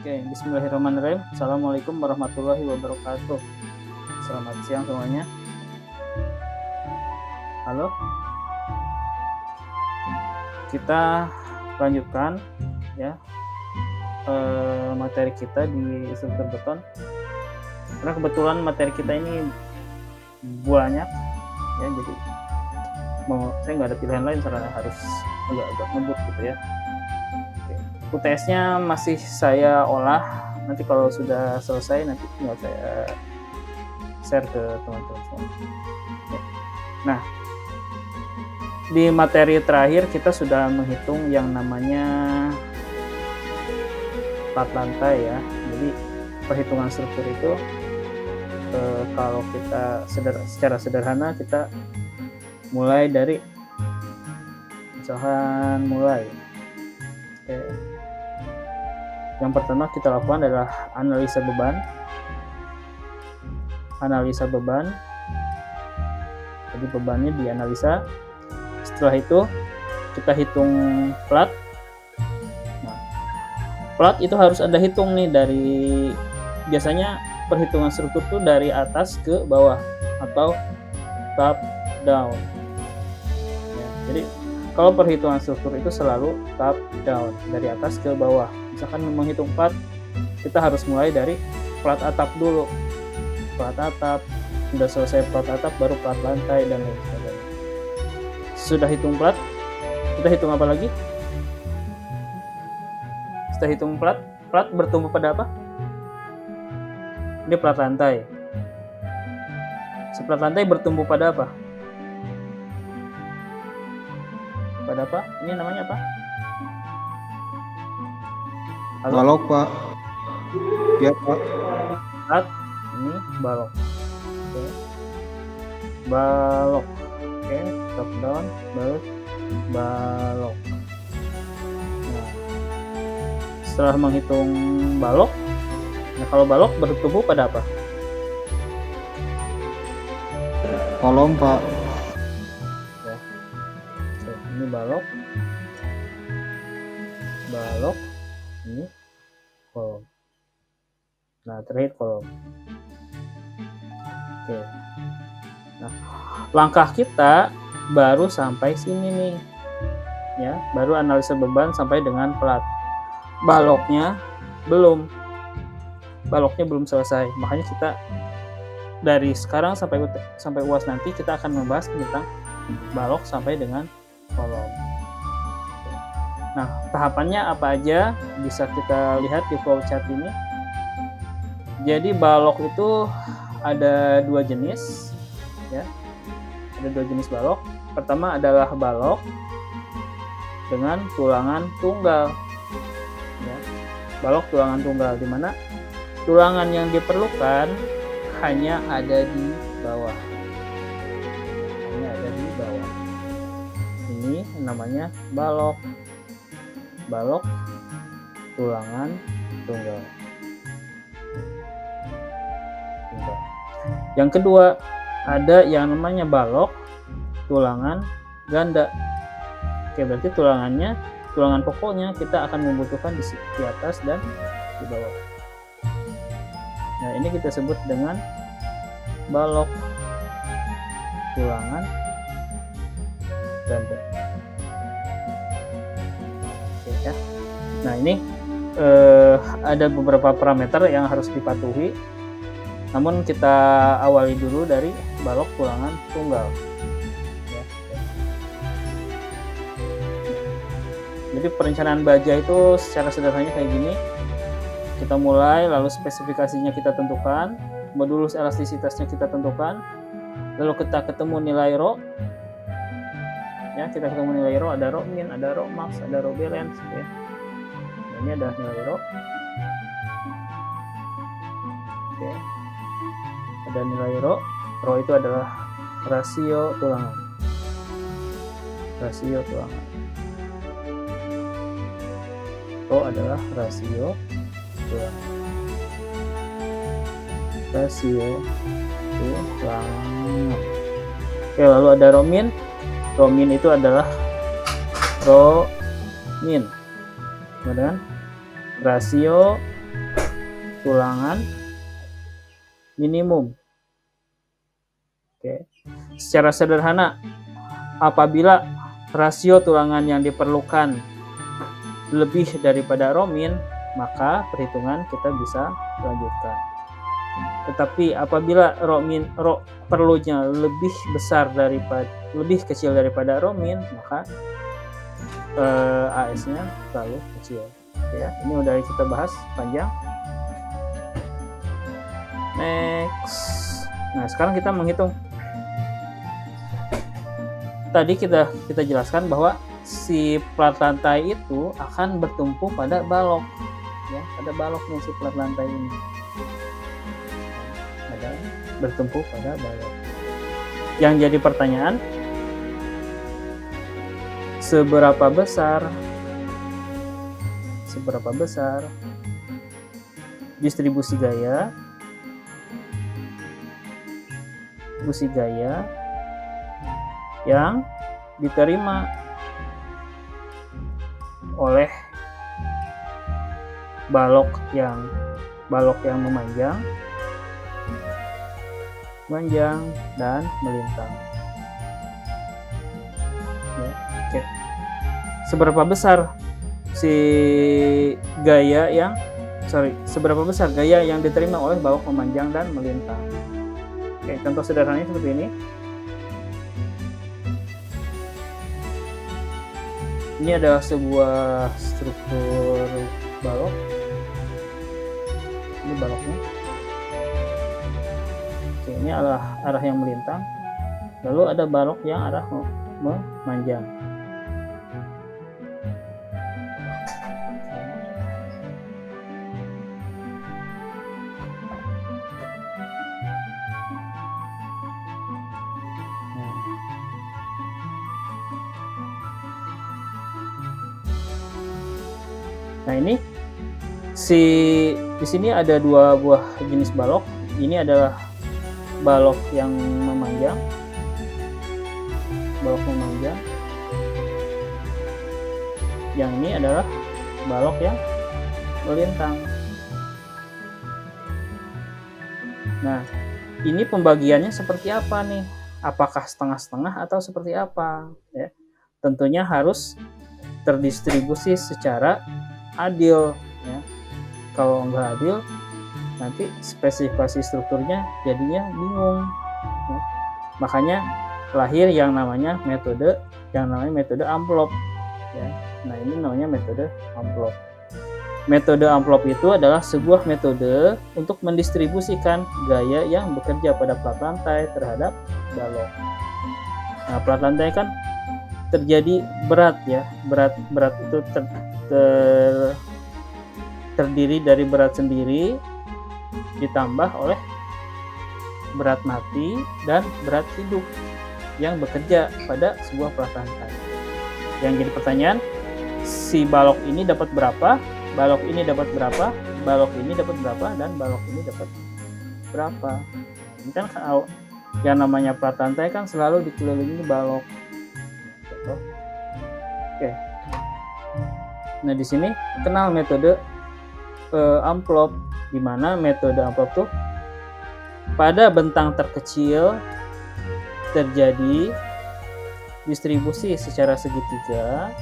Oke, bismillahirrahmanirrahim. Assalamualaikum warahmatullahi wabarakatuh. Selamat siang semuanya. Halo. Kita lanjutkan ya materi kita di struktur beton. Karena kebetulan materi kita ini banyak ya, jadi saya nggak ada pilihan lain, karena harus agak ngebut gitu ya. UTS-nya masih saya olah, nanti kalau sudah selesai nanti tinggal saya share ke teman-teman semua. Nah, di materi terakhir kita sudah menghitung yang namanya plat lantai ya. Jadi perhitungan struktur itu kalau kita secara sederhana kita mulai dari misalkan yang pertama kita lakukan adalah analisa beban. Jadi bebannya dianalisa. Setelah itu kita hitung plat. Nah, plat itu harus Anda hitung nih, dari biasanya perhitungan struktur itu dari atas ke bawah atau top down ya. Jadi kalau perhitungan struktur itu selalu top down, dari atas ke bawah. Misalkan menghitung plat, kita harus mulai dari plat atap dulu. Plat atap, sudah selesai plat atap baru plat lantai dan lain sebagainya. Sudah hitung plat, kita hitung apa lagi? Setelah hitung plat bertumpu pada apa? Ini plat lantai. Plat lantai bertumpu pada apa? Pada apa? Ini namanya apa? Halo? Balok, Pak. Ya, Pak. Plat, ini balok. Oke. Balok. Oke, top down, baru balok. Nah, setelah menghitung balok, nah kalau balok bertumpu pada apa? Kolom, Pak. Ya. Oke, ini balok, ini kolom. Nah, terakhir kolom. Oke. Nah, langkah kita baru sampai sini nih. Ya, baru analisa beban sampai dengan plat. Baloknya belum selesai. Makanya kita dari sekarang sampai UAS nanti kita akan membahas tentang balok sampai dengan kolom. Nah, tahapannya apa aja bisa kita lihat di flowchart ini. Jadi balok itu ada dua jenis ya. Ada dua jenis balok. Pertama adalah balok dengan tulangan tunggal ya. Balok tulangan tunggal, di mana tulangan yang diperlukan hanya ada di bawah. Ini namanya balok tulangan tunggal. Yang kedua ada yang namanya balok tulangan ganda. Oke, berarti tulangan pokoknya kita akan membutuhkan di atas dan di bawah. Nah, ini kita sebut dengan balok tulangan ganda. Oke ya. Nah, ini ada beberapa parameter yang harus dipatuhi. Namun kita awali dulu dari balok tulangan tunggal. Ya. Jadi perencanaan baja itu secara sederhananya kayak gini. Kita mulai, lalu spesifikasinya kita tentukan, modulus elastisitasnya kita tentukan, lalu kita ketemu nilai rho. Ya, kita ketemu nilai rho, ada rho min, ada rho max, ada rho balance ya. Nah, ini ada nilai rho. Oke. Ada nilai rho. Rho itu adalah rasio tulangan. Rho adalah rasio tulangan. Oke, lalu ada rho min. Rho min itu adalah rho min, kemudian rasio tulangan minimum. Oke. Secara sederhana, apabila rasio tulangan yang diperlukan lebih daripada ρ min, maka perhitungan kita bisa lanjutkan. Tetapi apabila ρ perlunya lebih kecil daripada ρ min, maka AS-nya terlalu kecil. Ya, ini udah kita bahas panjang. Next. Nah, sekarang kita menghitung. Tadi kita jelaskan bahwa si plat lantai itu akan bertumpu pada balok. Ya, ada baloknya si plat lantai ini. Ada bertumpu pada balok. Yang jadi pertanyaan, seberapa besar distribusi gaya yang diterima oleh balok yang memanjang dan melintang. Ya, oke. Seberapa besar gaya yang diterima oleh balok memanjang dan melintang. Oke, contoh sederhananya seperti ini. Ini adalah sebuah struktur balok. Ini baloknya. Oke, ini arah yang melintang. Lalu ada balok yang arah memanjang. Nah, ini di sini ada dua buah jenis balok. Ini adalah balok yang memanjang. Yang ini adalah balok yang melintang. Nah, ini pembagiannya seperti apa nih? Apakah setengah-setengah atau seperti apa? Ya, tentunya harus terdistribusi secara adil. Ya. Kalau nggak adil, nanti spesifikasi strukturnya jadinya bingung. Ya. Makanya lahir yang namanya metode amplop. Ya. Nah, ini namanya metode amplop. Metode amplop itu adalah sebuah metode untuk mendistribusikan gaya yang bekerja pada plat lantai terhadap balok. Nah, plat lantai kan terjadi berat ya. Berat itu terdiri dari berat sendiri ditambah oleh berat mati dan berat hidup yang bekerja pada sebuah plat lantai. Yang jadi pertanyaan, si balok ini dapat berapa? Balok ini dapat berapa? Balok ini dapat berapa? Dan balok ini dapat berapa? Ini kan yang namanya plat lantai kan selalu dikelilingi balok. Gitu. Oke. Nah, di sini kenal metode amplop, di mana metode amplop tuh pada bentang terkecil terjadi distribusi secara segitiga,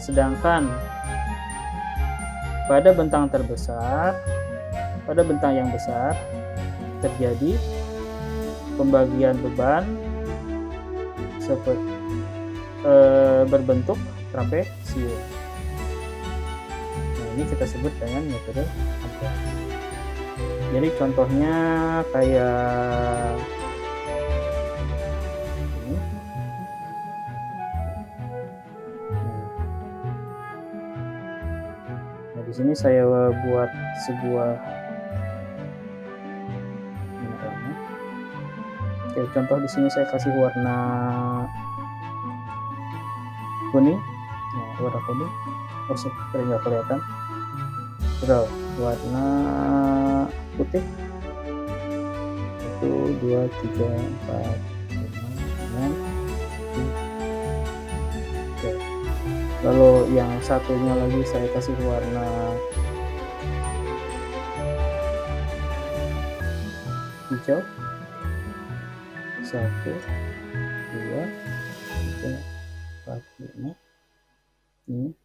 sedangkan pada bentang yang besar terjadi pembagian beban seperti berbentuk trapesium. Nah, ini kita sebut dengan metode amplop. Jadi contohnya kayak ini. Nah, di sini saya buat sebuah warna. Oke, contoh di sini saya kasih warna kuning. Nah, warna kuning. Oh, sorry, nggak kelihatan. Terus warna putih. 1, 2, 3, 4, 5, 6, 7. Oke. Lalu yang satunya lagi saya kasih warna hijau 1 2 3 4 5 ini.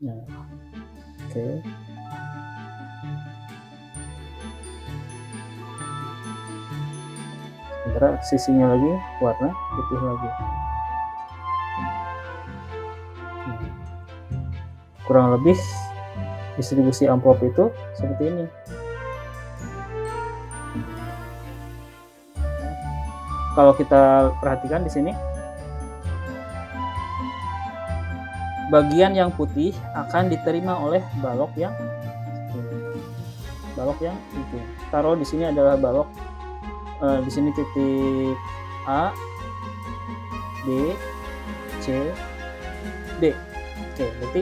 Nah, oke. Sementara sisinya lagi warna putih lagi. Kurang lebih distribusi amplop itu seperti ini. Kalau kita perhatikan di sini, bagian yang putih akan diterima oleh balok yang itu. Taruh di sini adalah balok di sini titik A, B, C, D. Oke, berarti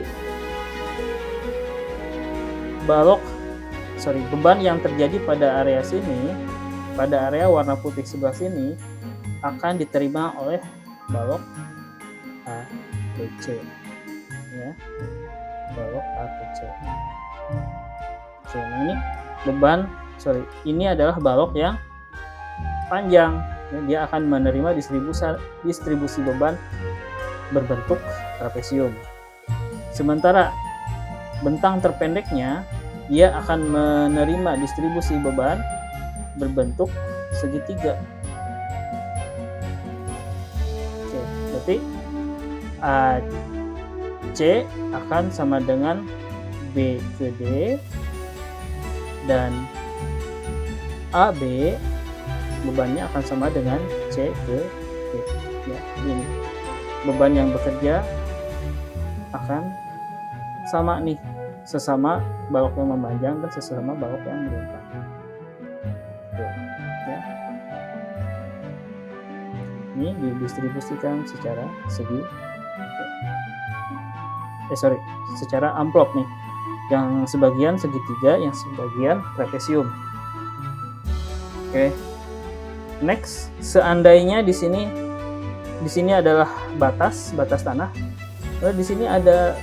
beban yang terjadi pada area sini, pada area warna putih sebelah sini akan diterima oleh balok A, B, C. Ya, balok A, B, C. Oke, nah ini ini adalah balok yang panjang. Dia akan menerima distribusi beban berbentuk trapesium. Sementara bentang terpendeknya, dia akan menerima distribusi beban berbentuk segitiga. Oke, berarti AC akan sama dengan B ke D, dan AB bebannya akan sama dengan C ke D. Ya, ini beban yang bekerja akan sama nih, sesama balok yang memanjang dan sesama balok yang melintang. Ya. Ini didistribusikan secara secara amplop nih. Yang sebagian segitiga, yang sebagian trapesium. Oke. Next, seandainya di sini adalah batas tanah, lalu di sini ada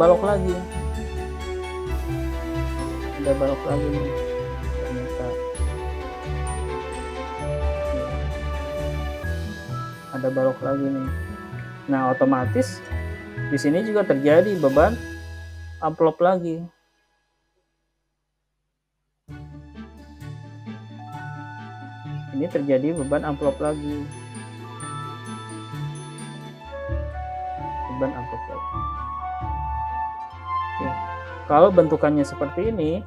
balok lagi. Ada balok lagi nih. Ternyata ada balok lagi nih. Nah, otomatis di sini juga terjadi beban amplop lagi. Ini terjadi beban amplop lagi. Beban amplop lagi. Oke. Kalau bentukannya seperti ini,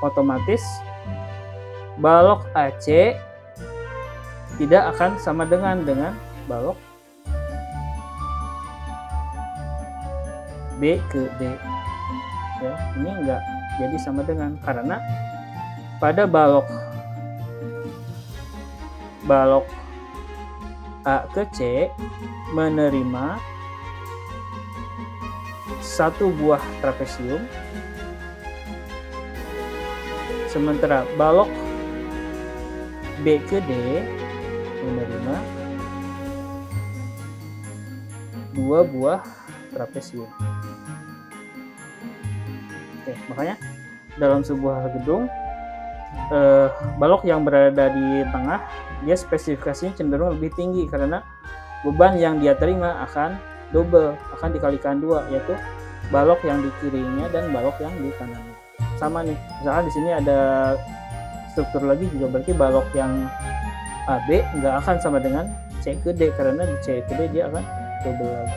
otomatis balok AC tidak akan sama dengan balok B ke D. Ya, ini enggak jadi sama dengan, karena pada balok A ke C menerima satu buah trapesium, sementara balok B ke D menerima 2 buah trapesium. Oke, makanya dalam sebuah gedung, balok yang berada di tengah, dia spesifikasinya cenderung lebih tinggi karena beban yang dia terima akan double, akan dikalikan 2, yaitu balok yang di kirinya dan balok yang di kanannya. Sama nih, misalkan di sini ada struktur lagi juga, berarti balok yang AB nggak akan sama dengan C ke D, karena di C ke D dia akan double lagi.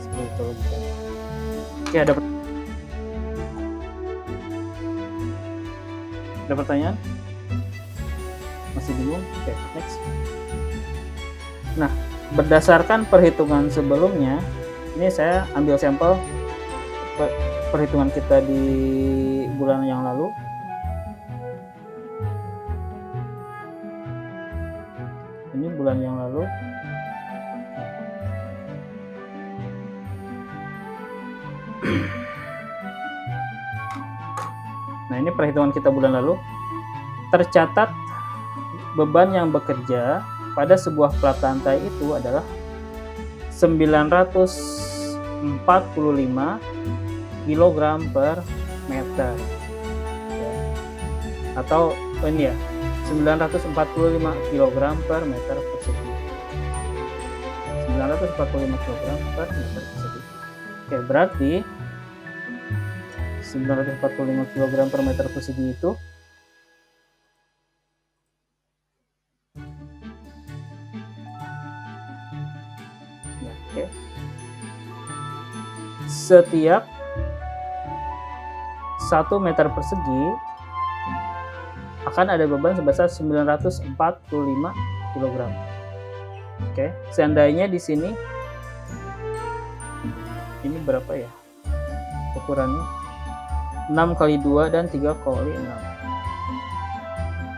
Seperti itu logikanya. Oke, ada pertanyaan? Masih bingung? Oke, next. Nah, berdasarkan perhitungan sebelumnya, ini saya ambil sampel perhitungan kita di bulan yang lalu. Ini bulan yang lalu. Nah, ini perhitungan kita bulan lalu. Tercatat beban yang bekerja pada sebuah plat lantai itu adalah 945 kg per meter. Ya. Atau ini ya, 945 kg per meter persegi. 945 kg per meter persegi. Oke, berarti 945 kg per meter persegi itu ya, oke. Setiap 1 meter persegi akan ada beban sebesar 945 kg. Oke, seandainya di sini ini berapa ya ukurannya? 6 kali 2 dan 3 kali 6.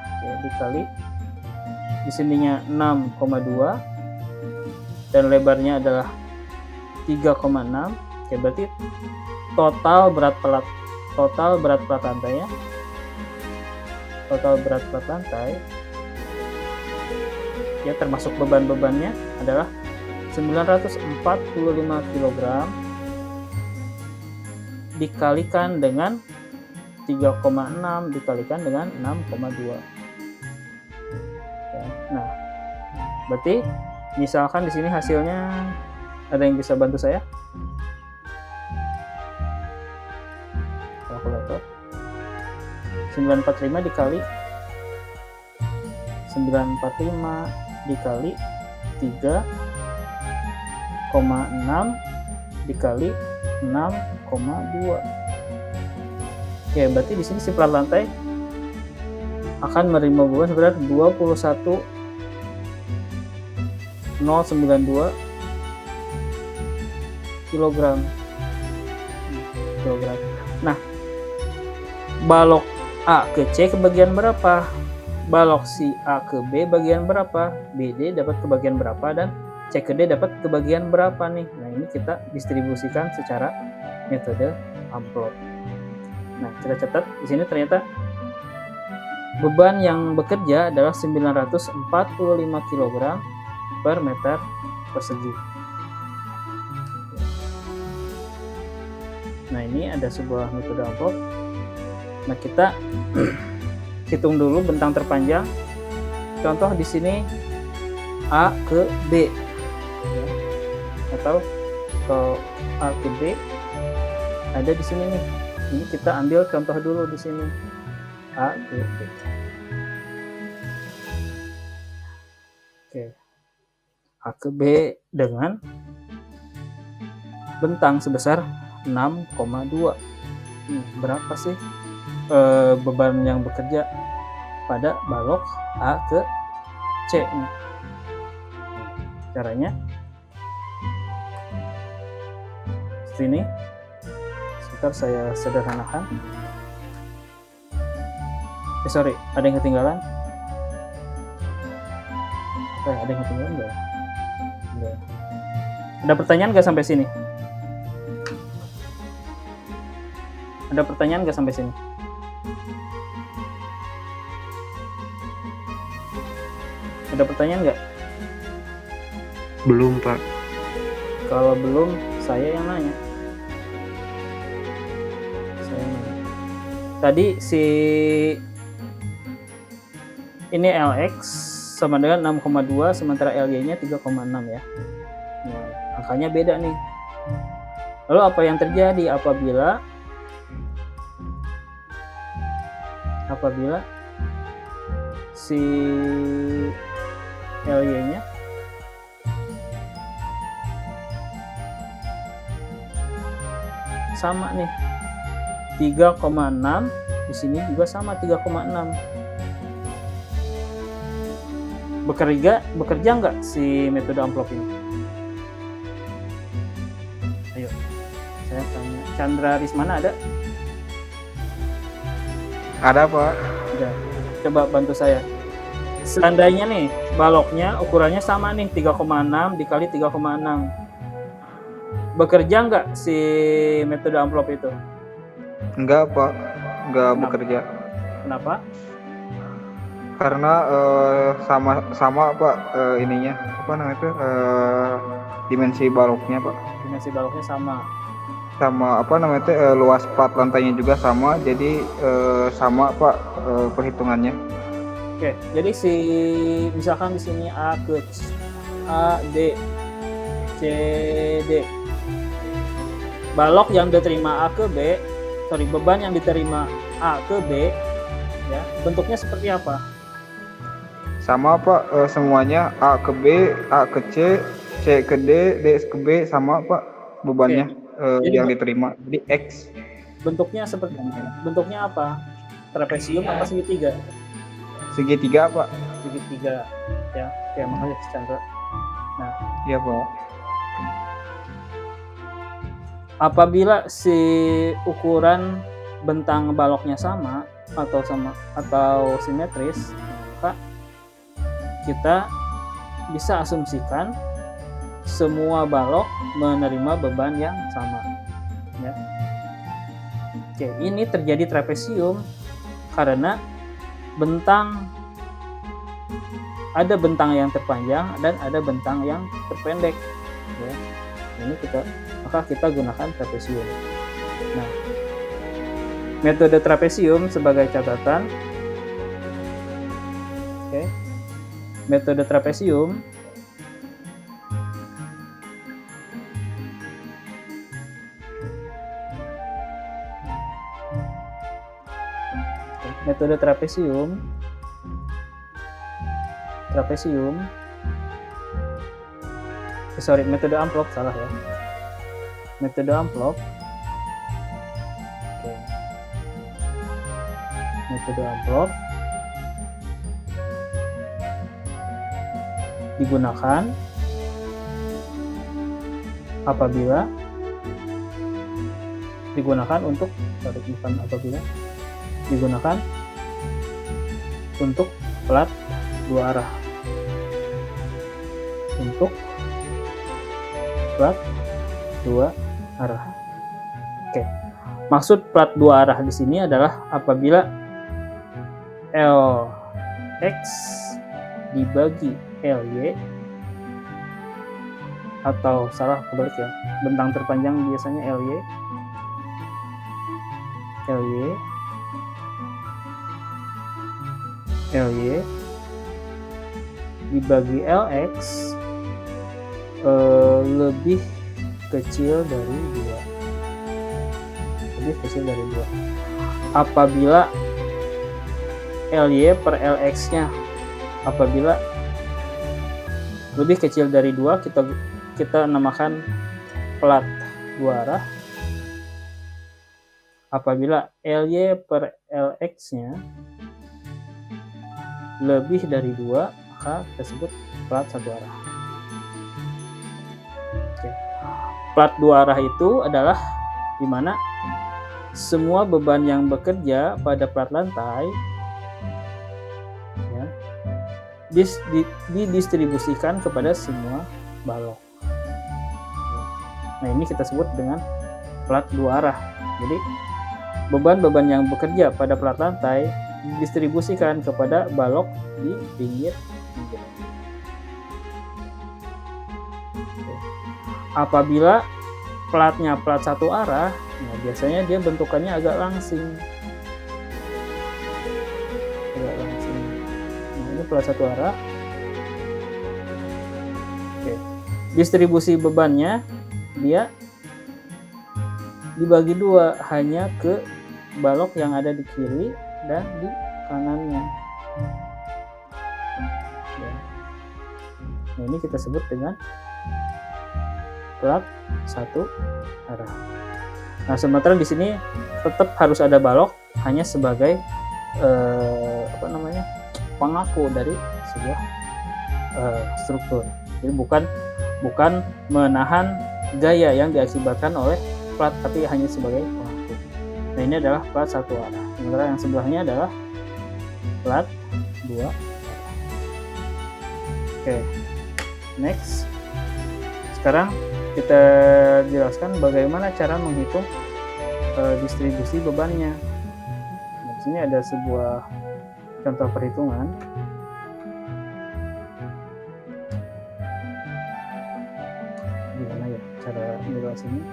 Oke, dikali di sininya 6,2 dan lebarnya adalah 3,6. Oke, berarti total berat pelat lantainya, total berat pelat lantai ya termasuk beban-bebannya adalah 945 kg dikalikan dengan 3,6 dikalikan dengan 6,2. Ya, nah, berarti misalkan di sini hasilnya ada yang bisa bantu saya? Kalkulator. 945 dikali 3,6 dikali 6,2. Oke, berarti di sini si pelat lantai akan menerima beban seberat 21.092 kg. Nah, balok A ke C kebagian berapa? Balok si A ke B bagian berapa? BD dapat kebagian berapa dan C ke D dapat kebagian berapa nih? Nah, ini kita distribusikan secara metode amplop. Nah, kita catat di sini ternyata beban yang bekerja adalah 945 kg per meter persegi. Nah, ini ada sebuah metode amplop. Nah, kita hitung dulu bentang terpanjang. Contoh di sini A ke B, ya. Atau kalau A ke B ada di sini nih. Ini kita ambil contoh dulu di sini A ke B. Oke, A ke B dengan bentang sebesar 6,2. Berapa sih beban yang bekerja pada balok A ke C nih? Caranya seperti ini. Sebentar saya sederhanakan. Sorry, ada yang ketinggalan? Ada yang ketinggalan nggak? Enggak. Ada pertanyaan nggak sampai sini? Ada pertanyaan nggak sampai sini? Ada pertanyaan nggak? Belum, Pak. Kalau belum, saya yang nanya. Tadi si ini LX sama dengan 6,2 sementara LY-nya 3,6 ya. Nah, angkanya beda nih. Lalu apa yang terjadi apabila si LY-nya sama nih 3,6, di sini juga sama 3,6. Bekerja nggak si metode amplop ini? Ayo, saya tanya. Chandra Rismana ada? Ada, Pak. Ada. Coba bantu saya. Seandainya nih baloknya ukurannya sama nih 3,6 dikali 3,6. Bekerja nggak si metode amplop itu? Enggak, Pak. Enggak bekerja. Kenapa? Karena sama Pak, ininya apa namanya itu, dimensi baloknya, Pak. Dimensi baloknya sama. Sama apa namanya itu, luas plat lantainya juga sama, jadi sama Pak, perhitungannya. Oke, jadi misalkan di sini A D C D. Balok yang diterima A ke B, beban yang diterima A ke B, ya, bentuknya seperti apa? Sama Pak, semuanya A ke B, A ke C, C ke D, D ke B sama Pak bebannya Jadi yang diterima. Jadi X. bentuknya apa? Trapesium apa segitiga? Segitiga Pak. Segitiga. Ya, oke, makanya Chandra. Nah, Iya Pak. apabila si ukuran bentang baloknya sama atau simetris, maka kita bisa asumsikan semua balok menerima beban yang sama, ya. Oke, ini terjadi trapesium karena ada bentang yang terpanjang dan ada bentang yang terpendek, ya. Ini maka kita gunakan trapesium. Nah, metode trapesium sebagai catatan. Oke. Metode trapesium metode trapesium metode amplop, salah ya. Metode amplop. Oke. Metode amplop digunakan apabila digunakan untuk plat dua arah. Untuk plat dua arah. Oke. Maksud plat dua arah di sini adalah apabila Lx dibagi Ly, atau salah kebalik ya, bentang terpanjang biasanya Ly dibagi Lx lebih kecil dari 2. Apabila Ly per Lx nya apabila lebih kecil dari 2, kita namakan plat dua arah. Apabila Ly per Lx nya lebih dari 2, maka kita sebut plat satu arah. Oke. Plat dua arah itu adalah di mana semua beban yang bekerja pada plat lantai, ya, didistribusikan kepada semua balok. Nah, ini kita sebut dengan plat dua arah. Jadi beban-beban yang bekerja pada plat lantai didistribusikan kepada balok di pinggir. Apabila platnya plat satu arah, nah biasanya dia bentukannya agak langsing. Nah, ini plat satu arah. Oke. Distribusi bebannya dia dibagi 2 hanya ke balok yang ada di kiri dan di kanannya. Ya. Nah, ini kita sebut dengan plat satu arah. Nah, sementara di sini tetap harus ada balok hanya sebagai pengaku dari sebuah struktur. Jadi bukan menahan gaya yang diakibatkan oleh plat, tapi hanya sebagai pengaku. Nah, ini adalah plat satu arah. Sementara yang sebelahnya adalah plat dua arah. Oke, next. Sekarang kita jelaskan bagaimana cara menghitung distribusi bebannya. Nah, di sini ada sebuah contoh perhitungan. Gimana ya cara menjelaskannya?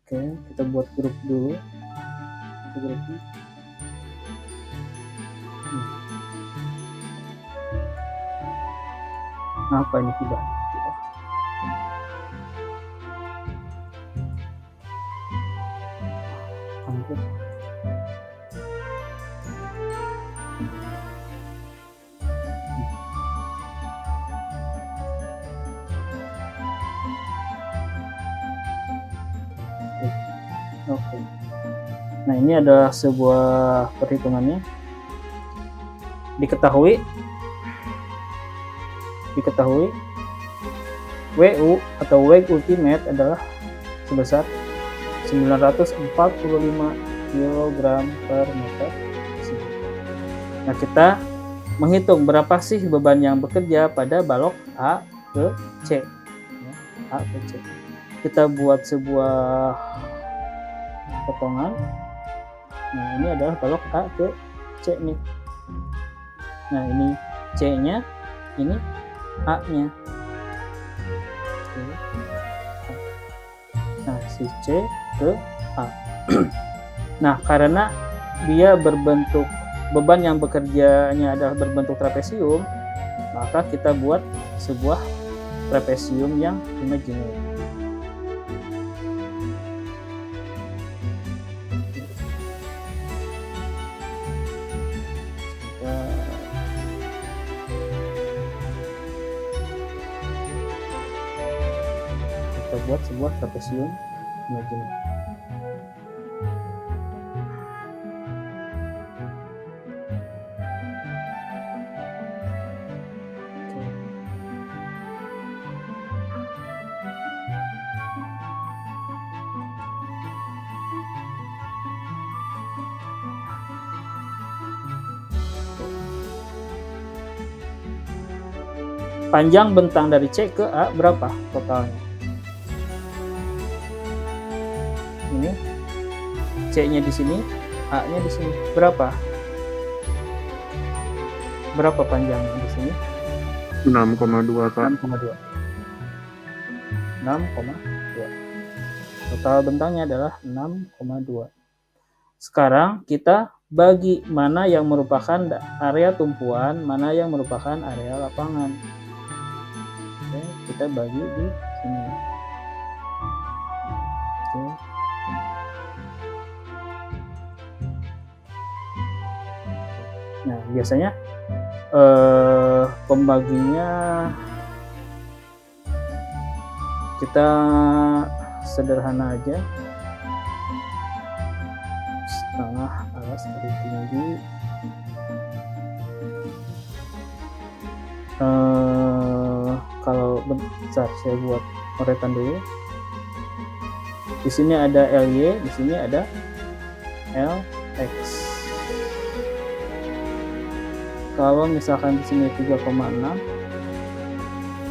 Oke, kita buat grup dulu. Grup. Apa ini tidak? Angkat. Oke. Nah, ini adalah sebuah perhitungannya. Diketahui WU atau weight ultimate adalah sebesar 945 kg per meter. Nah, kita menghitung berapa sih beban yang bekerja pada balok A ke C. A ke C. Kita buat sebuah potongan. Nah, ini adalah balok A ke C nih. Nah, ini C-nya, ini A-nya. Nah, si C ke A. Nah, karena dia berbentuk beban yang bekerjanya adalah berbentuk trapesium, maka kita buat sebuah trapesium yang imaginary. Kita buat sebuah trapesium imaginary. Panjang bentang dari C ke A berapa totalnya? Ini C-nya di sini, A-nya di sini. Berapa? Berapa panjangnya di sini? 6,2 Pak. 6,2. 6,2. Total bentangnya adalah 6,2. Sekarang kita bagi mana yang merupakan area tumpuan, mana yang merupakan area lapangan. Oke, kita bagi di sini. Oke. Nah, biasanya pembaginya kita sederhana aja, setengah alas dari tinggi, kalau besar saya buat coretan dulu. Di sini ada LY, di sini ada LX. Kalau misalkan di sini 3,6,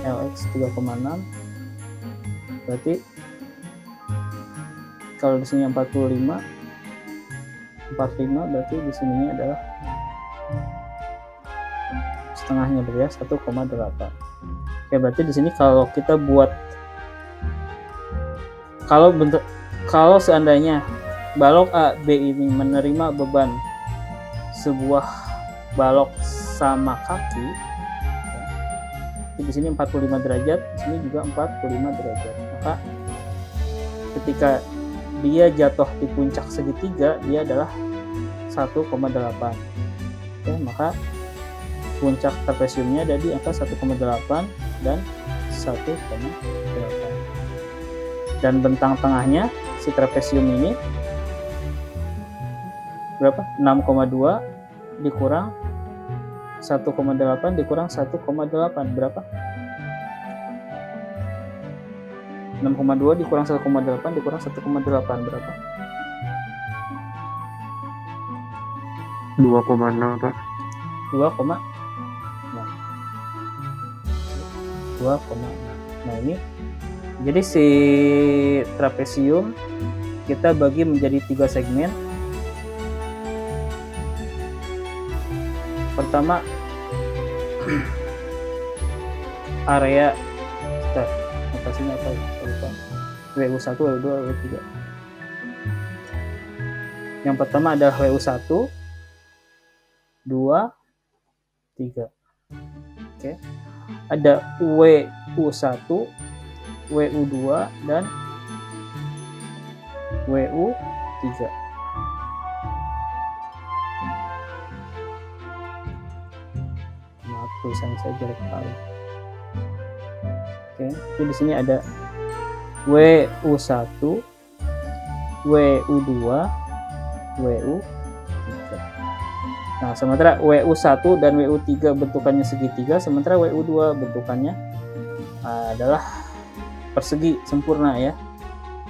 LX 3,6, berarti kalau di sini 45 berarti di sininya adalah setengahnya berarti ya 1,8. Oke, berarti di sini kalau kita buat kalau seandainya balok A B ini menerima beban sebuah balok sama kaki, di sini 45 derajat, di sini juga 45 derajat. Maka ketika dia jatuh di puncak segitiga, dia adalah 1,8. Oke, maka puncak trapesiumnya ada di angka 1,8 dan 1,8. Dan bentang tengahnya si trapesium ini berapa? 6,2 dikurang 1,8 dikurang 1,8 berapa? 6,2 dikurang 1,8 dikurang 1,8 berapa? 2,0 Pak. 2,6. Nah, ini jadi si trapesium kita bagi menjadi 3 segmen. Pertama, area notasinya apa ya? Lupa. WU1, WU2, WU3. Yang pertama adalah WU1, 2, 3. Oke. Ada WU1, WU2 dan WU3. Maaf, tulisan saya jelek sekali. Oke, jadi di sini ada WU1, WU2, WU3. Nah, sementara WU1 dan WU3 bentukannya segitiga, sementara WU2 bentukannya adalah persegi sempurna ya.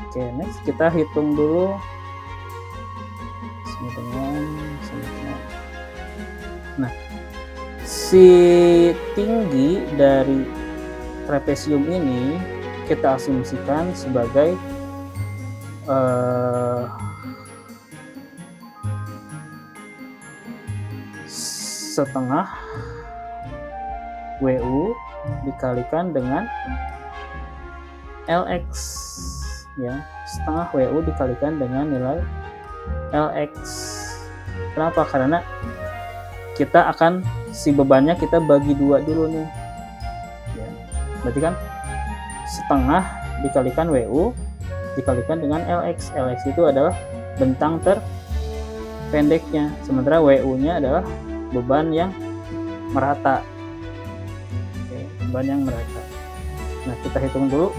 Oke, next kita hitung dulu sama dengan. Nah, si tinggi dari trapesium ini kita asumsikan sebagai setengah WU dikalikan dengan LX ya, setengah WU dikalikan dengan nilai LX. Kenapa? Karena kita akan si bebannya kita bagi dua dulu nih ya. Berarti kan setengah dikalikan WU dikalikan dengan LX. LX itu adalah bentang terpendeknya, sementara WU-nya adalah beban yang merata. Oke, beban yang merata. Nah, kita hitung dulu.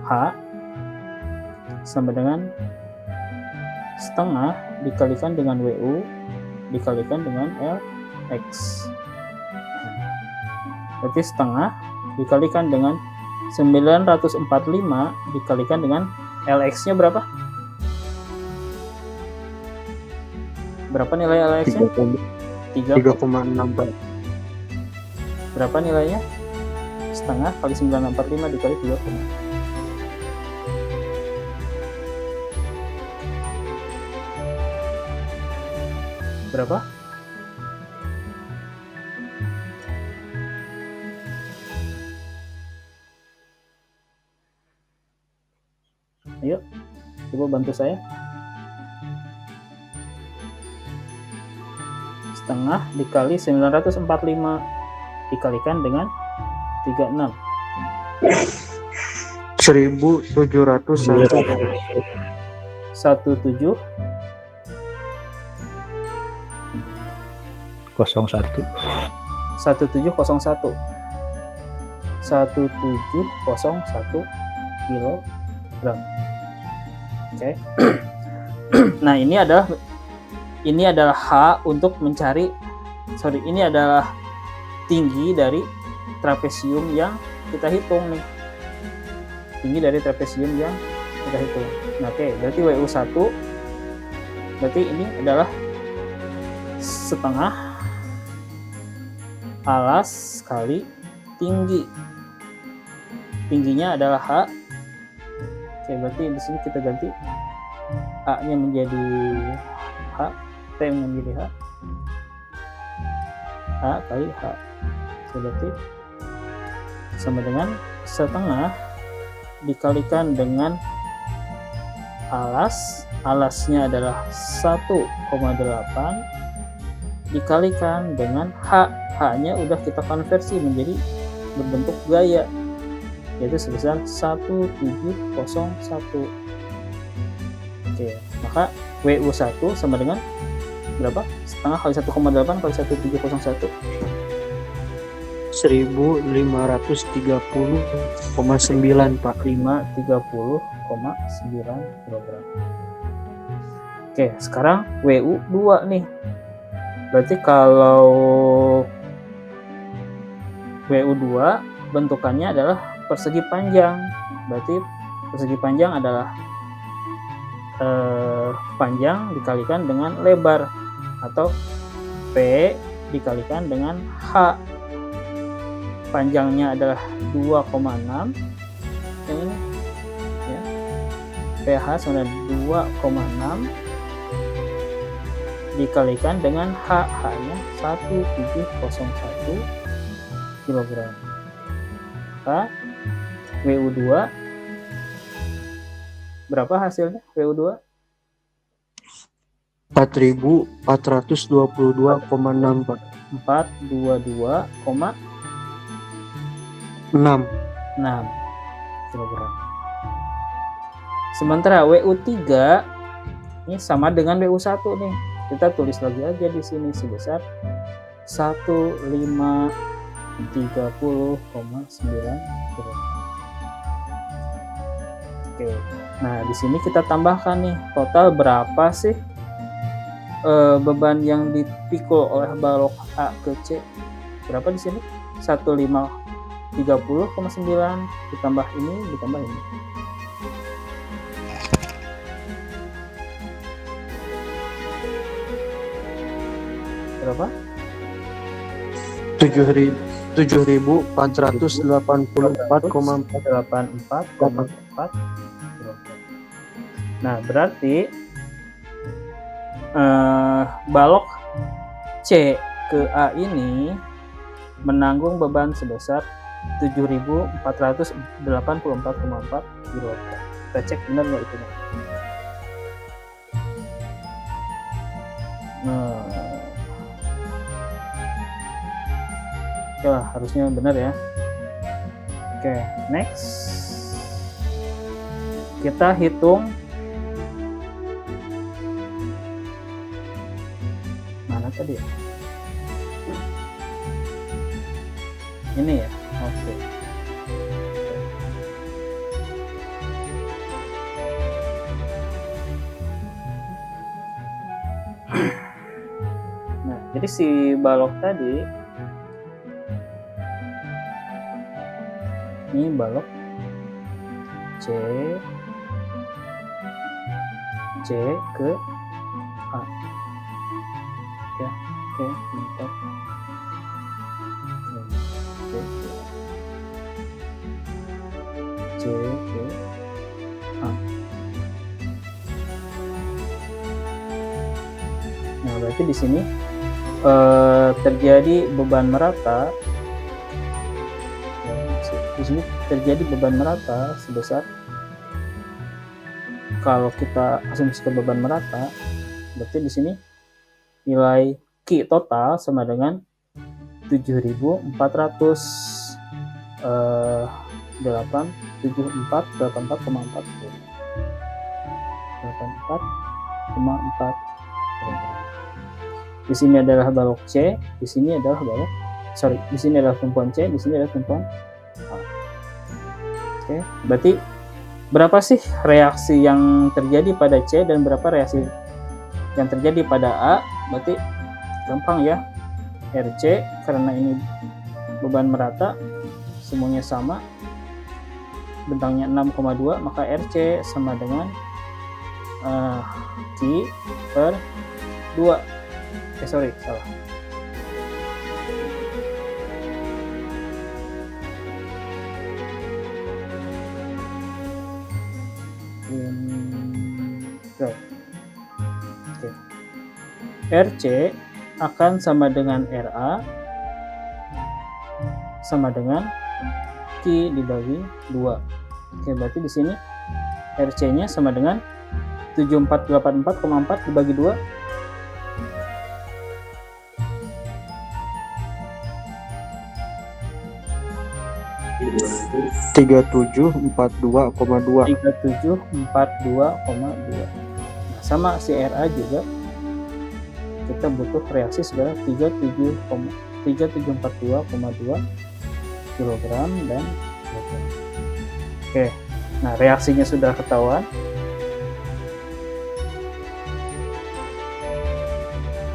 H sama dengan setengah dikalikan dengan WU dikalikan dengan LX. Berarti setengah dikalikan dengan 945 dikalikan dengan LX-nya berapa? Berapa nilai LX-nya? 3,6. Berapa nilainya? Setengah kali 945 dikali 3. Berapa? Ayo, coba bantu saya. Setengah dikali 945 dikalikan dengan 36. 1701. 1701. 1701. 1701 kilogram. Oke. Nah, ini adalah H untuk mencari ini adalah tinggi dari trapesium yang kita hitung nih. Tinggi dari trapesium yang kita hitung. Nah, oke, berarti WU1 berarti ini adalah setengah alas kali tinggi. Tingginya adalah H. Oke, berarti di sini kita ganti A-nya menjadi H, T menjadi H. A kali H. Berarti sama dengan setengah dikalikan dengan alasnya adalah 1,8 dikalikan dengan H-nya udah kita konversi menjadi berbentuk gaya, yaitu sebesar 1701. Oke, maka WU1 sama dengan berapa? Setengah kali 1,8 kali 1701. 1530,9 Pak. 530,9 kg. Oke, sekarang WU2 nih. Berarti kalau WU2 bentukannya adalah persegi panjang. Berarti persegi panjang adalah panjang dikalikan dengan lebar, atau P dikalikan dengan H. Panjangnya adalah 2,6, yang ini ya, PH sama 2,6 dikalikan dengan H-nya 1701 kg. Maka WU2 berapa hasilnya? WU2 4.422,6 Pak. 422,6 6. kg. Sementara WU3 ini sama dengan WU1 nih. Kita tulis lagi aja di sini sebesar 1530,9 kg. Oke. Nah, di sini kita tambahkan nih total berapa sih beban yang dipikul oleh balok A ke C. Berapa di sini? 1530,9 ditambah ini ditambah ini. Berapa? 7.484,4. Nah, berarti balok C ke A ini menanggung beban sebesar 7.484,4 kg. Kita cek benar nggak itu? Nah, oke lah, harusnya benar ya. Oke, next kita hitung mana tadi ya? Ini ya. Oke. Nah, jadi si balok tadi ini balok C ke A ya. Oke, bentar. C ke A. Nah, berarti di sini terjadi beban merata. Di sini terjadi beban merata sebesar, kalau kita asumsikan beban merata, berarti di sini nilai Q total sama dengan 7.484,4 Di sini adalah balok C, di sini adalah di sini adalah tumpuan C, di sini adalah tumpuan A. Oke, berarti berapa sih reaksi yang terjadi pada C dan berapa reaksi yang terjadi pada A? Berarti gampang ya, RC karena ini beban merata semuanya sama, bentangnya 6,2, maka RC sama dengan Q per 2. Salah. Oke. RC akan sama dengan RA sama dengan Q dibagi 2. Oke, berarti di sini RC-nya sama dengan 7484,4 dibagi 2. 3742,2. 3742,2. Nah, sama si RA juga kita butuh reaksi sebanyak 3742,2 kg dan kg. Oke, nah reaksinya sudah ketahuan.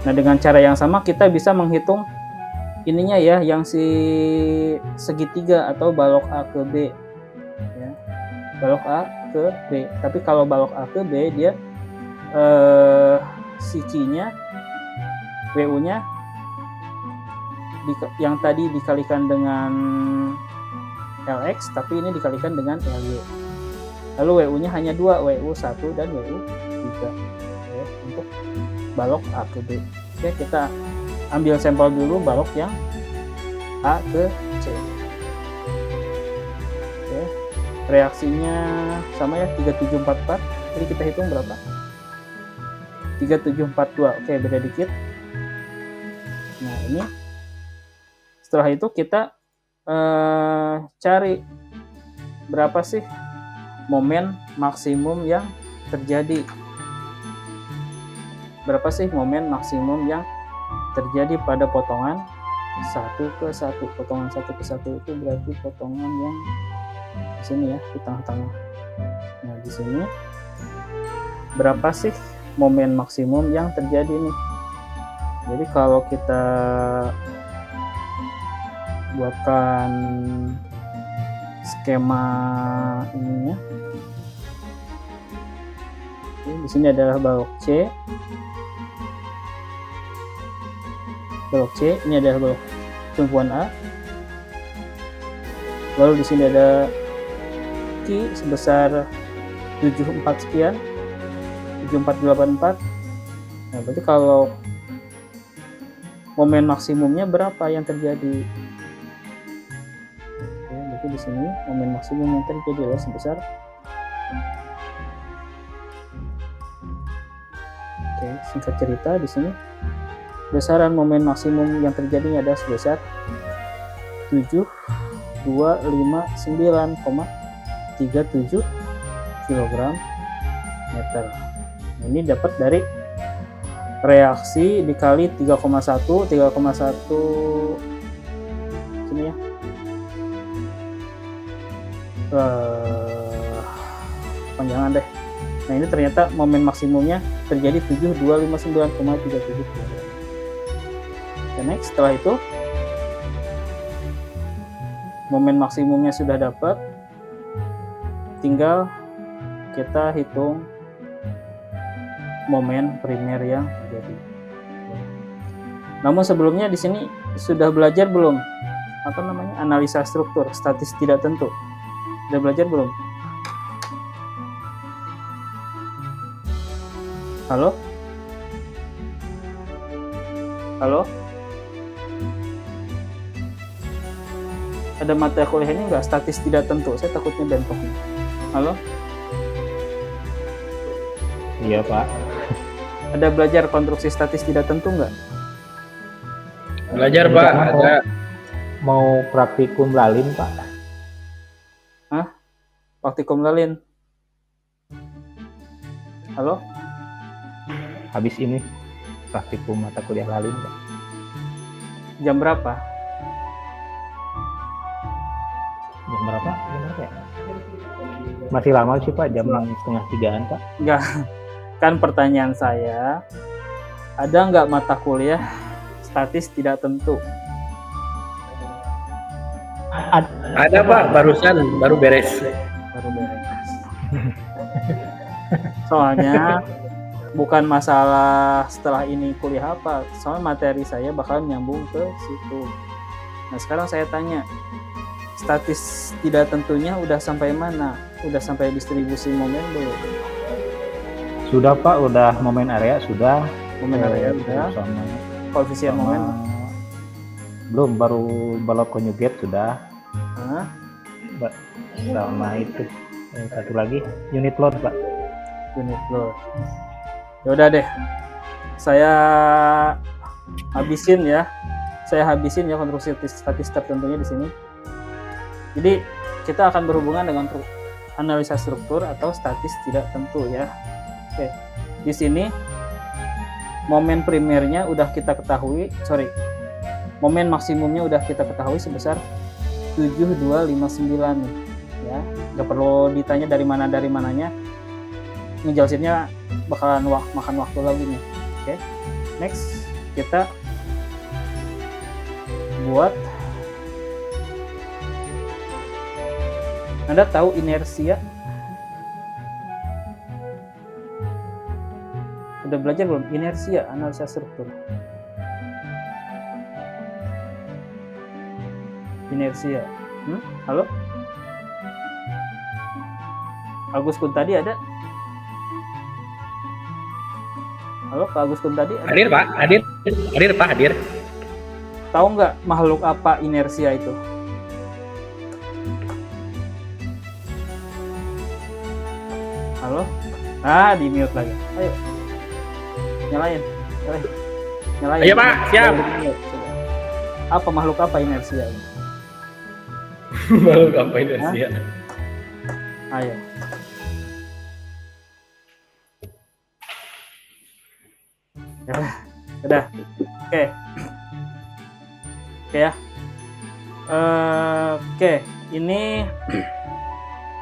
Nah, dengan cara yang sama kita bisa menghitung ininya ya, yang si segitiga atau balok A ke B ya. Balok A ke B. Tapi kalau balok A ke B dia si Q-nya WU-nya yang tadi dikalikan dengan LX, tapi ini dikalikan dengan LY. Lalu WU-nya hanya 2, WU1 dan WU3 ya, untuk balok A ke B. Oke, kita ambil sampel dulu balok yang A ke C. Oke, reaksinya sama ya, 3744. Jadi kita hitung berapa? 3742. Oke, beda dikit. Nah, ini setelah itu kita cari berapa sih momen maksimum yang terjadi. Berapa sih momen maksimum yang terjadi pada potongan 1 ke 1. Potongan 1 ke 1 itu berarti potongan yang di sini ya, di tengah-tengah. Nah, di sini berapa sih momen maksimum yang terjadi nih? Jadi kalau kita buatkan skema ininya, di sini adalah balok C. Balok C, ini adalah balok tumpuan A. Lalu di sini ada Q sebesar 74 sekian, 7484. Nah, berarti kalau momen maksimumnya berapa yang terjadi? Oke, berarti di sini momen maksimum yang terjadi adalah sebesar, oke, singkat cerita di sini besaran momen maksimum yang terjadi adalah sebesar 7259,37 kg meter. Nah, ini dapat dari reaksi dikali 3,1 sini ya. Panjangan deh. Nah, ini ternyata momen maksimumnya terjadi 7259,37 kg. Dan next, setelah itu momen maksimumnya sudah dapat, tinggal kita hitung momen primer yang terjadi. Namun sebelumnya di sini sudah belajar belum analisa struktur statis tidak tentu? Sudah belajar belum? Halo? Halo? Ada mata kuliah ini nggak statis tidak tentu? Saya takutnya bentrok. Halo? Iya Pak. Ada belajar konstruksi statis tidak tentu nggak? Belajar Pak. Ada. Mau praktikum lalin Pak. Hah? Praktikum lalin? Halo? Habis ini praktikum mata kuliah lalin Pak. Jam berapa? Jam berapa ya? Masih lama sih Pak, jam 2:30 Pak. Enggak, kan pertanyaan saya, ada nggak mata kuliah statis tidak tentu? Ada Pak, baru beres. Baru beres. Soalnya bukan masalah setelah ini kuliah apa, soalnya materi saya bakal nyambung ke situ. Nah, sekarang saya tanya, statis tidak tentunya udah sampai mana? Udah sampai distribusi momen belum? Sudah Pak, udah momen area sudah. Momen area udah. Sama Koefisien momen belum, baru balok conjugate sudah. Hah? Sama itu satu lagi unit load Pak. Unit load. Ya udah deh. Saya habisin ya konstruksi statis tentunya di sini. Jadi kita akan berhubungan dengan analisa struktur atau statis tidak tentu ya. Oke. Di sini momen primernya udah kita ketahui, momen maksimumnya udah kita ketahui sebesar 7259 ya. Gak perlu ditanya dari mananya. Ngejelasinnya bakalan makan waktu lagi nih. Oke. Next, kita buat, Anda tahu inersia? Udah belajar belum? Inersia, analisa struktur. Inersia. Halo? Agus Kun tadi ada? Halo Pak Agustun tadi ada- Hadir Pak, hadir Pak, hadir. tahu nggak makhluk apa inersia itu? Halo? Ah, di mute lagi. Ayo. Nyalain. Nyalain. Ayo, Pak, siap. Di mute, coba. Apa makhluk apa inersia ini? Malu ngapain sih ya? Ayo. Ya, udah. Oke. Oke ya. Oke, ini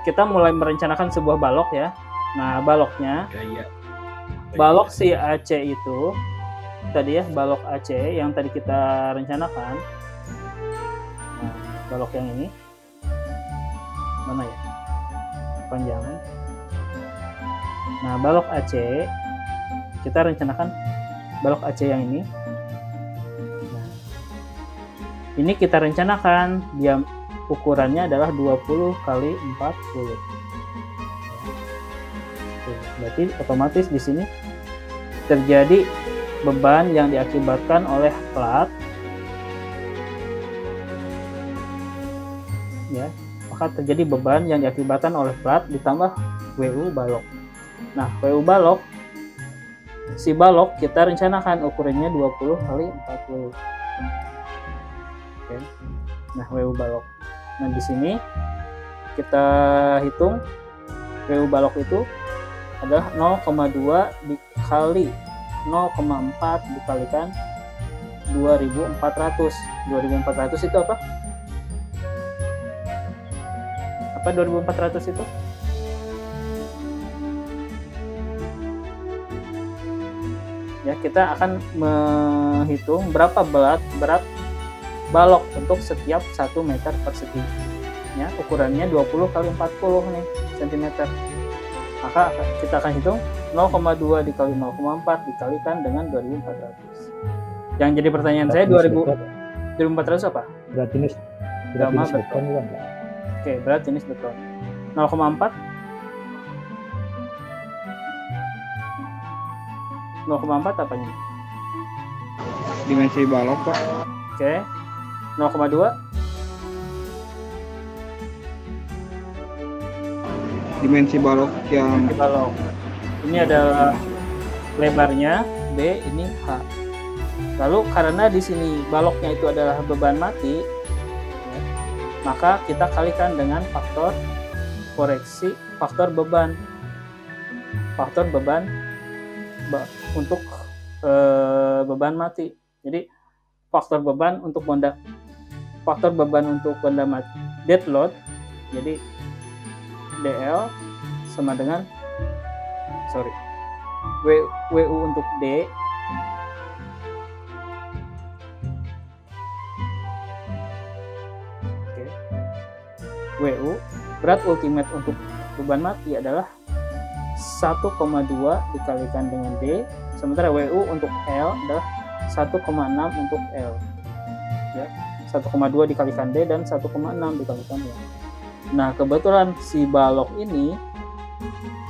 kita mulai merencanakan sebuah balok ya. Nah, baloknya, Gaya. balok si AC itu tadi ya, balok AC yang tadi kita rencanakan. Nah, balok yang ini mana ya? Panjangan. Nah, balok AC kita rencanakan balok AC yang ini. Nah, ini kita rencanakan dia ukurannya adalah 20 kali 40. Oke, berarti otomatis di sini terjadi beban yang diakibatkan oleh plat, ya, maka terjadi beban yang diakibatkan oleh plat ditambah WU balok. Nah, WU balok, si balok kita rencanakan ukurannya 20 kali 40. Oke. Nah, WU balok. Nah, di sini kita hitung WU balok itu adalah 0,2 dikali 0,4 dikalikan 2400. 2400 itu apa? Apa 2400 itu? Ya, kita akan menghitung berapa berat balok untuk setiap 1 meter persegi. Ya, ukurannya 20 kali 40 nih cm. Maka kita akan hitung 0,2 dikali 0,4 dikalikan dengan 2400. Yang jadi pertanyaan saya 2400 apa? Berat jenis Gama beton beton. bukan Pak? Oke, berat jenis beton. 0,4 0,4 apanya? Dimensi balok Pak. Oke. 0,2 Dimensi balok yang di balok. Ini adalah lebarnya B, ini H. Lalu karena di sini baloknya itu adalah beban mati, ya, maka kita kalikan dengan faktor koreksi, faktor beban untuk beban mati. Jadi faktor beban untuk benda mati dead load, jadi DL sama dengan WU untuk D oke. WU berat ultimate untuk beban mati adalah 1,2 dikalikan dengan D, sementara WU untuk L adalah 1,6 untuk L ya, 1,2 dikalikan D dan 1,6 dikalikan L. Nah, kebetulan si balok ini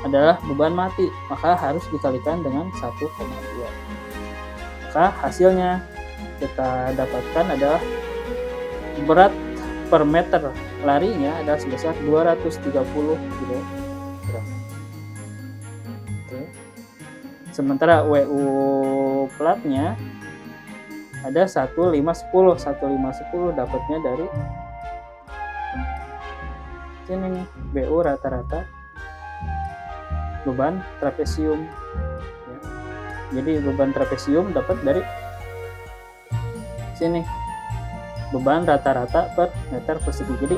adalah beban mati, maka harus dikalikan dengan 1,2. Maka hasilnya kita dapatkan adalah berat per meter larinya adalah sebesar 230 kg. Oke. Sementara WU platnya ada 1510 dapatnya dari ini nih, BU rata-rata beban trapesium ya. Jadi beban trapesium dapat dari sini, beban rata-rata per meter persegi. Jadi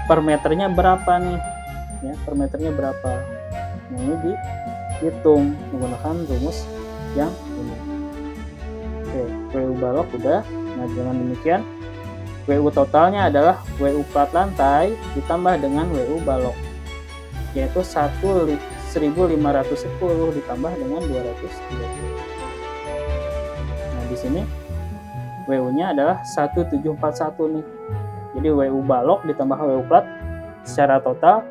per meternya berapa nih ya, per meternya berapa. Nah, ini dihitung menggunakan rumus yang ini. Oke, WU balok udah. Nah, dengan demikian WU totalnya adalah WU plat lantai ditambah dengan WU balok, yaitu 1510 ditambah dengan 230. Nah, di sini WU-nya adalah 1741 nih. Jadi WU balok ditambah WU plat secara total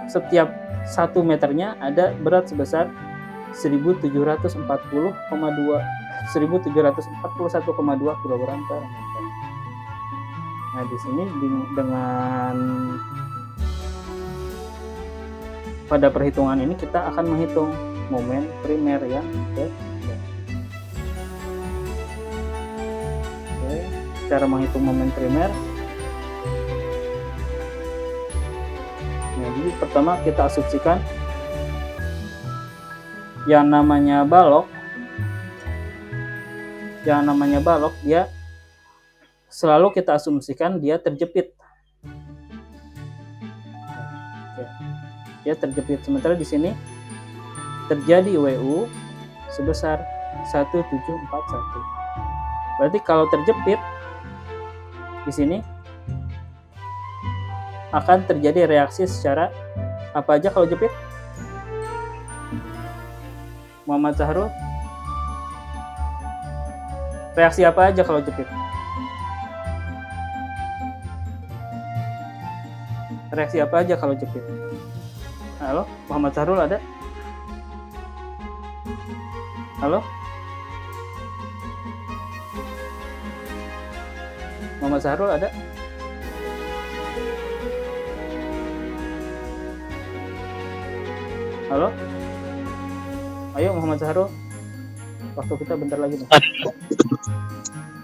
setiap 1 meternya ada berat sebesar 1741,2 kilogram per meter. Nah, di sini dengan pada perhitungan ini kita akan menghitung momen primer yang ketiga. Oke, cara menghitung momen primer. Nah, jadi pertama kita asumsikan yang namanya balok dia selalu kita asumsikan dia terjepit. Dia terjepit, sementara di sini terjadi WU sebesar 1741. Berarti kalau terjepit di sini akan terjadi reaksi secara apa aja kalau jepit? Muhammad Zahrul, reaksi apa aja kalau jepit? Reaksi apa aja kalau jepit? Halo, Muhammad Zahrul ada? Halo? Muhammad Zahrul ada? Halo? Ayo Muhammad Zahrul. Waktu kita bentar lagi nih.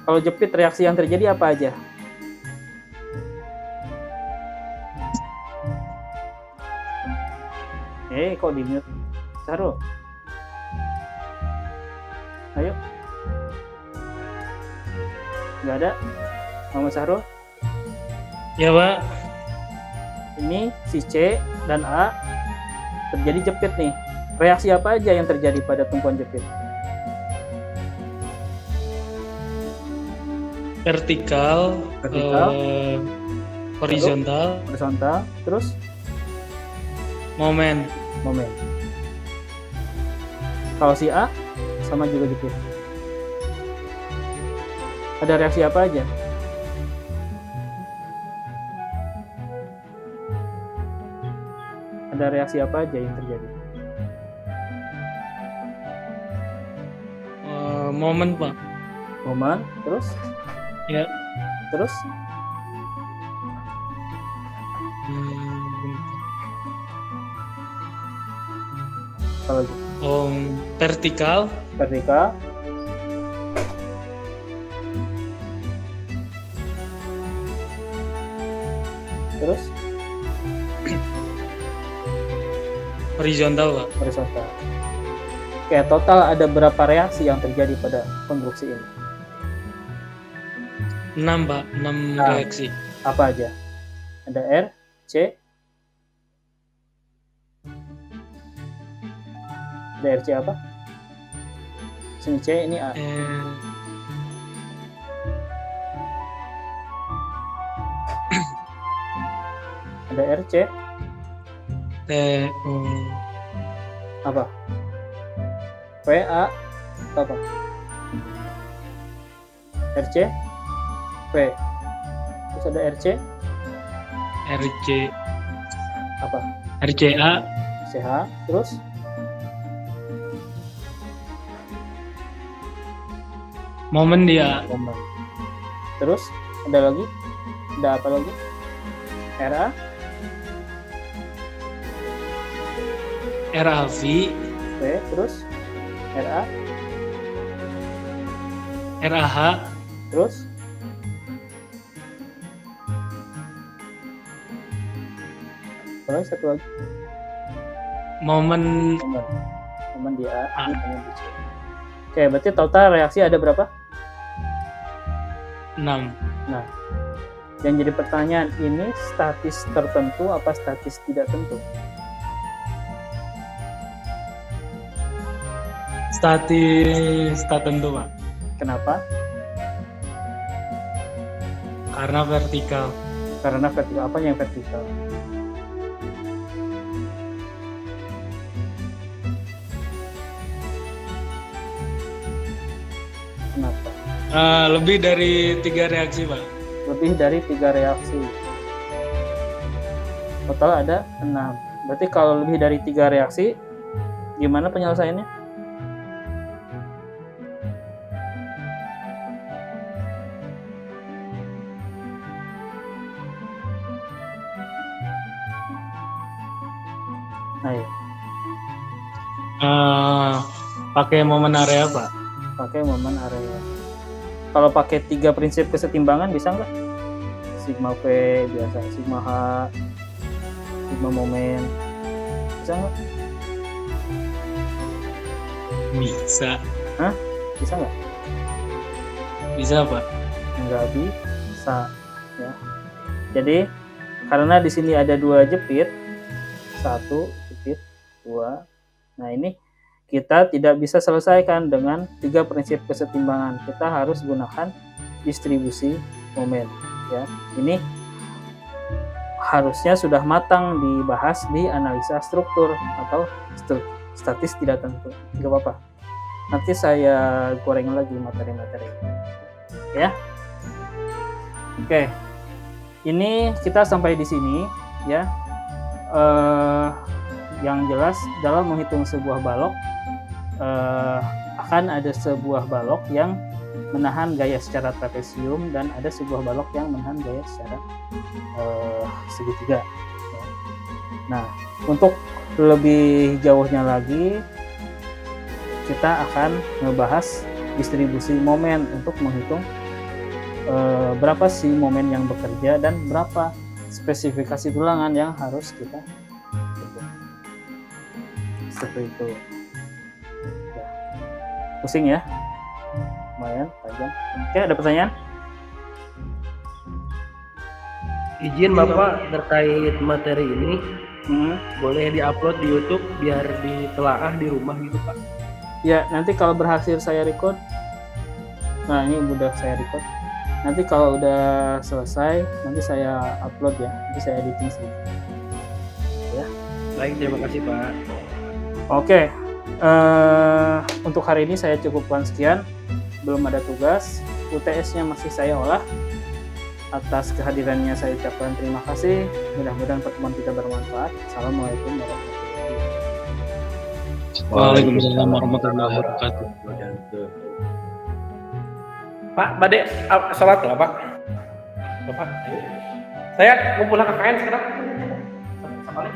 Kalau jepit reaksi yang terjadi apa aja? Kok di mute? Zahrul. Ayo. Nggak ada? Muhammad Zahrul? Ya, Pak. Ini si C dan A terjadi jepit nih. Reaksi apa aja yang terjadi pada tumpuan jepit? Vertikal, Vertikal. horizontal, Terus momen. Kalau si A sama juga jepit. Ada reaksi apa aja? Ada reaksi apa aja yang terjadi? Momen, Pak. Momen, terus? Ya. Terus? Kalau Vertikal, terus horizontal, Pak. horizontal. Oke, total ada berapa reaksi yang terjadi pada konstruksi ini? 6, Pak. 6 Nah. reaksi. Apa aja? Ada R, C, ada RC apa? Sini C, ini A. Ada RC, apa? VA, apa? RC, V. Terus ada RC, RC, apa? RCA, CH, terus momen dia. momen. Terus ada lagi? Ada apa lagi? RA, RAV, V, terus RA, RAH, terus satu lagi momen momen di A, ini momen di C. Oke, berarti total reaksi ada berapa? 6. Nah, yang jadi pertanyaan, ini statis tertentu apa statis tidak tentu? Statis tertentu, Pak. Kenapa? Karena vertikal. Karena vertikal. Apa yang vertikal? Kenapa? Lebih dari 3 reaksi, Pak. Lebih dari 3 reaksi. Total ada 6. Berarti kalau lebih dari 3 reaksi, gimana penyelesaiannya? Ayo, Pakai momen area Pak. pakai momen area. Kalau pakai 3 prinsip kesetimbangan bisa nggak? Sigma V biasa, sigma H, sigma momen. Bisa nggak? Bisa. Bisa nggak? Bisa Pak. Nggak bisa. Ya. Jadi karena di sini ada 2 jepit, 1 jepit, 2. Nah ini kita tidak bisa selesaikan dengan 3 prinsip kesetimbangan. Kita harus gunakan distribusi momen. Ya, ini harusnya sudah matang dibahas di analisa struktur atau statis tidak tentu. Nggak apa-apa. Nanti saya goreng lagi materi-materi. Ya. Oke. Ini kita sampai di sini ya. Yang jelas dalam menghitung sebuah balok akan ada sebuah balok yang menahan gaya secara trapesium dan ada sebuah balok yang menahan gaya secara segitiga. Nah, untuk lebih jauhnya lagi kita akan ngebahas distribusi momen untuk menghitung berapa sih momen yang bekerja dan berapa spesifikasi tulangan yang harus kita hitung. Seperti itu. Pusing ya, lumayan panjang. Oke, ada pertanyaan? Izin Bapak terkait materi ini boleh diupload di YouTube biar ditelaah di rumah gitu Pak. Ya, nanti kalau berhasil saya record. Nah, ini udah saya record. Nanti kalau udah selesai, nanti saya upload ya. Nanti saya editing sedikit. Ya. Baik, terima kasih Pak. Oke. Untuk hari ini saya cukupkan sekian. Belum ada tugas. UTS-nya masih saya olah. Atas kehadirannya saya ucapkan terima kasih. Mudah-mudahan pertemuan kita bermanfaat. Assalamualaikum warahmatullahi wabarakatuh. Waalaikumsalam warahmatullahi wabarakatuh. Pak, Bade, sholat lah Pak. Bapak, saya mau pulang ke KKN sekarang. Sekali.